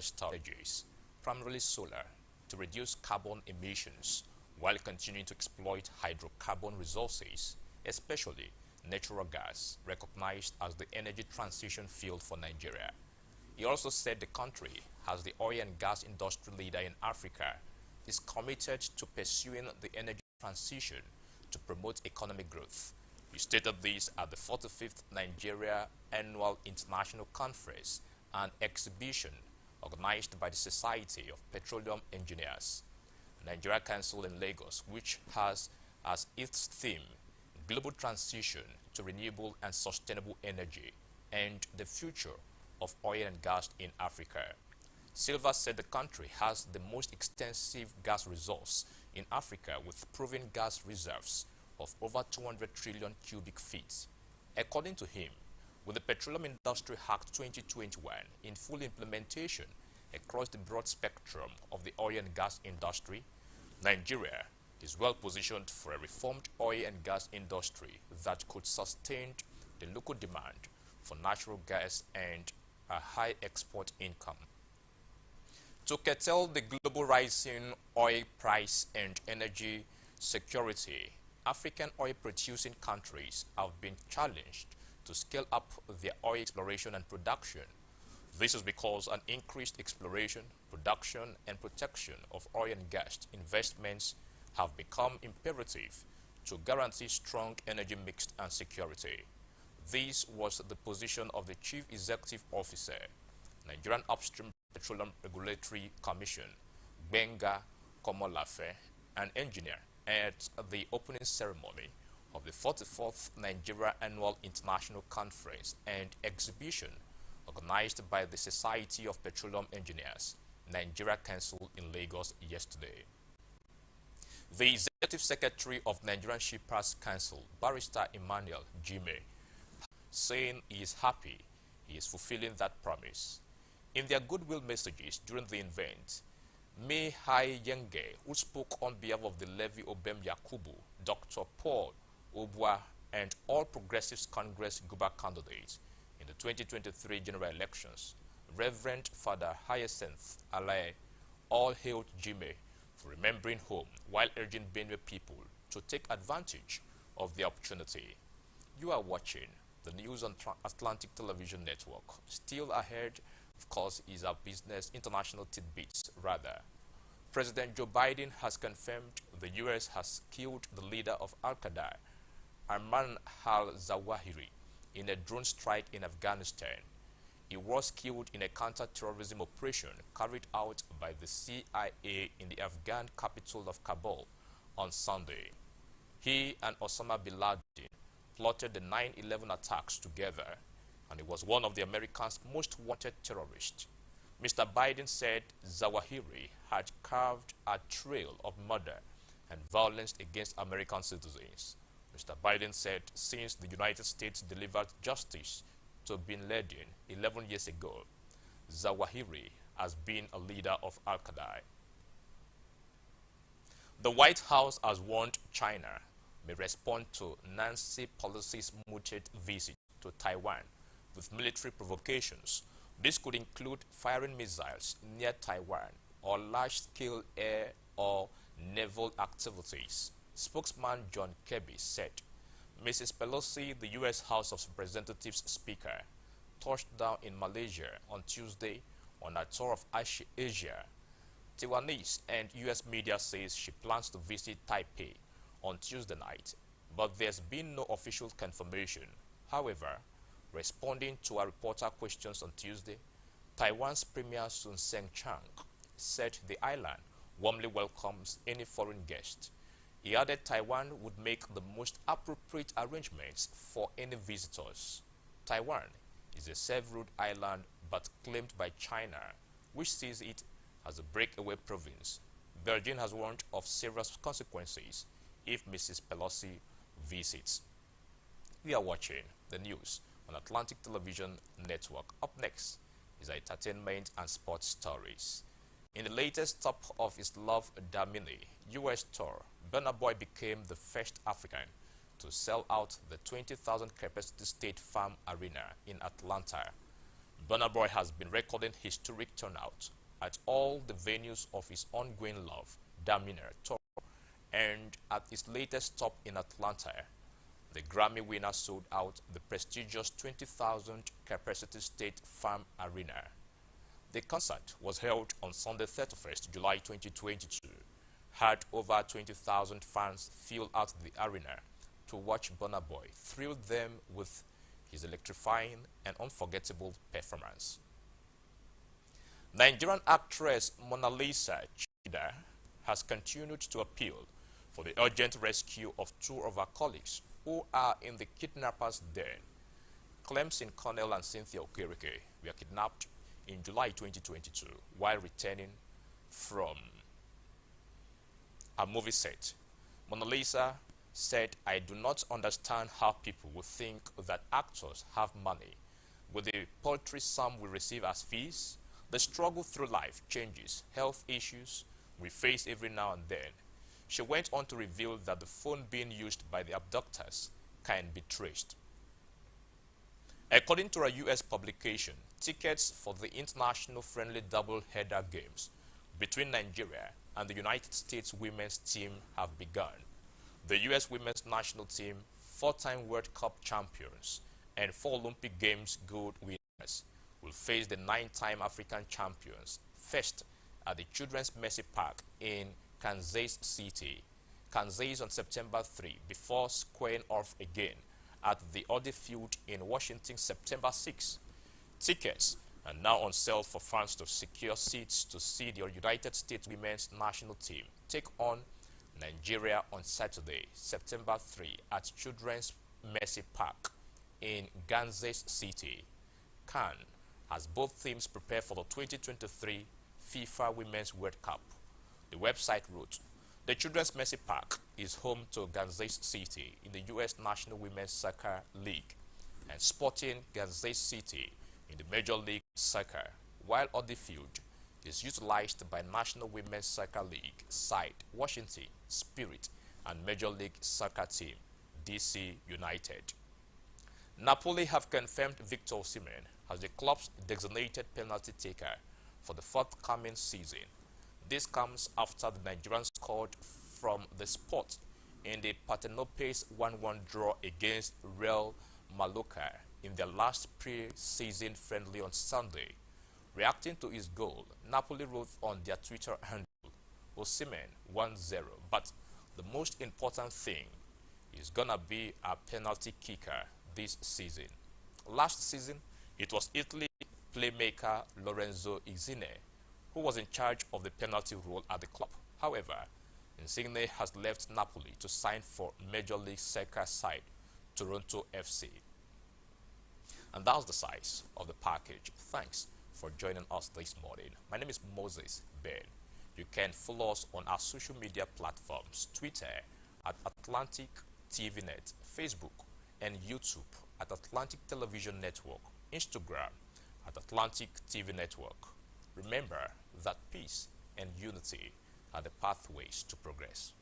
strategies, primarily solar, to reduce carbon emissions while continuing to exploit hydrocarbon resources, especially natural gas, recognized as the energy transition field for Nigeria. He also said the country, as the oil and gas industry leader in Africa, is committed to pursuing the energy transition to promote economic growth. He stated this at the 45th Nigeria Annual International Conference and Exhibition organized by the Society of Petroleum Engineers. Nigeria Council in Lagos, which has as its theme global transition to renewable and sustainable energy and the future of oil and gas in Africa. Silva said the country has the most extensive gas resource in Africa with proven gas reserves of over 200 trillion cubic feet. According to him, with the Petroleum Industry Act 2021 in full implementation across the broad spectrum of the oil and gas industry, Nigeria is well positioned for a reformed oil and gas industry that could sustain the local demand for natural gas and a high export income. To curtail the global rising oil price and energy security, African oil-producing countries have been challenged to scale up their oil exploration and production. This is because an increased exploration, production, and protection of oil and gas investments have become imperative to guarantee strong energy mix and security. This was the position of the Chief Executive Officer, Nigerian Upstream Petroleum Regulatory Commission, Benga Komolafe, an engineer, at the opening ceremony of the 44th Nigeria Annual International Conference and Exhibition organized by the Society of Petroleum Engineers, Nigeria Council in Lagos yesterday. The Executive Secretary of Nigerian Shippers Council, Barrister Emmanuel Jime, saying he is happy he is fulfilling that promise. In their goodwill messages during the event, May Hai Yenge, who spoke on behalf of the Levy Obem Yakubu, Dr. Paul Obwa, and All Progressives Congress Guba candidates in the 2023 general elections, Reverend Father Hyacinth Alae, all hailed Jime for remembering home while urging Benue people to take advantage of the opportunity. You are watching the news on Atlantic Television Network. Still ahead, of course, is our business international tidbits rather. President Joe Biden has confirmed the U.S. has killed the leader of Al-Qaeda, Ahmad al-Zawahiri, in a drone strike in Afghanistan. He was killed in a counter-terrorism operation carried out by the CIA in the Afghan capital of Kabul on Sunday. He and Osama bin Laden plotted the 9/11 attacks together, and he was one of the Americans' most wanted terrorists. Mr. Biden said Zawahiri had carved a trail of murder and violence against American citizens. Mr. Biden said since the United States delivered justice to bin Laden 11 years ago, Zawahiri has been a leader of Al-Qaeda. The White House has warned China may respond to Nancy Pelosi's mooted visit to Taiwan with military provocations. This could include firing missiles near Taiwan or large-scale air or naval activities. Spokesman John Kirby said Mrs. Pelosi, the U.S. House of Representatives Speaker, touched down in Malaysia on Tuesday on a tour of Asia. Taiwanese and U.S. media says she plans to visit Taipei on Tuesday night, but there's been no official confirmation. However, responding to a reporter questions on Tuesday, Taiwan's Premier Sun Seung-chang said the island warmly welcomes any foreign guest. He added Taiwan would make the most appropriate arrangements for any visitors. Taiwan is a self-ruled island but claimed by China, which sees it as a breakaway province. Beijing has warned of serious consequences if Mrs. Pelosi visits. We are watching the news on Atlantic Television Network. Up next is entertainment and sports stories. In the latest stop of his Love Damini U.S. tour, Burna Boy became the first African to sell out the 20,000 capacity State Farm Arena in Atlanta. Burna Boy has been recording historic turnout at all the venues of his ongoing Love, Daminer tour, and at his latest stop in Atlanta, the Grammy winner sold out the prestigious 20,000 capacity State Farm Arena. The concert was held on Sunday 31st July 2022, had over 20,000 fans fill out the arena to watch Burna Boy thrill them with his electrifying and unforgettable performance. Nigerian actress Mona Lisa Chida has continued to appeal for the urgent rescue of two of her colleagues who are in the kidnappers' den. Clemson Connell and Cynthia Okereke were kidnapped in July 2022 while returning from a movie set. Mona Lisa said, "I do not understand how people would think that actors have money. With the paltry sum we receive as fees, the struggle through life changes, health issues we face every now and then." She went on to reveal that the phone being used by the abductors can be traced. According to a U.S. publication, tickets for the international friendly double-header games between Nigeria and the United States women's team have begun. The U.S. women's national team, four-time World Cup champions and four Olympic Games gold winners, will face the nine-time African champions first at the Children's Mercy Park in Kansas City, Kansas on September 3, before squaring off again at the Audi Field in Washington September 6. Tickets are now on sale for fans to secure seats to see the United States women's national team take on Nigeria on Saturday, September 3 at Children's Mercy Park in Kansas City. CAN has both teams prepare for the 2023 FIFA Women's World Cup. The website wrote, "The Children's Mercy Park is home to Kansas City in the U.S. National Women's Soccer League and Sporting Kansas City in the Major League Soccer, while Audi Field is utilized by National Women's Soccer League side Washington Spirit and Major League Soccer team DC United." Napoli have confirmed Viktor Siemen as the club's designated penalty taker for the forthcoming season. This comes after the Nigerians scored from the spot in the Parthenope's 1-1 draw against Real Mallorca in their last pre-season friendly on Sunday. Reacting to his goal, Napoli wrote on their Twitter handle, "Osimhen 1-0, but the most important thing is gonna be a penalty kicker this season." Last season, it was Italy playmaker Lorenzo Insigne who was in charge of the penalty role at the club. However, Insigne has left Napoli to sign for Major League Soccer side Toronto FC. And that's the size of the package. Thanks for joining us this morning. My name is Moses Ben. You can follow us on our social media platforms, Twitter at Atlantic TV Net, Facebook and YouTube at Atlantic Television Network, Instagram at Atlantic TV Network. Remember that peace and unity are the pathways to progress.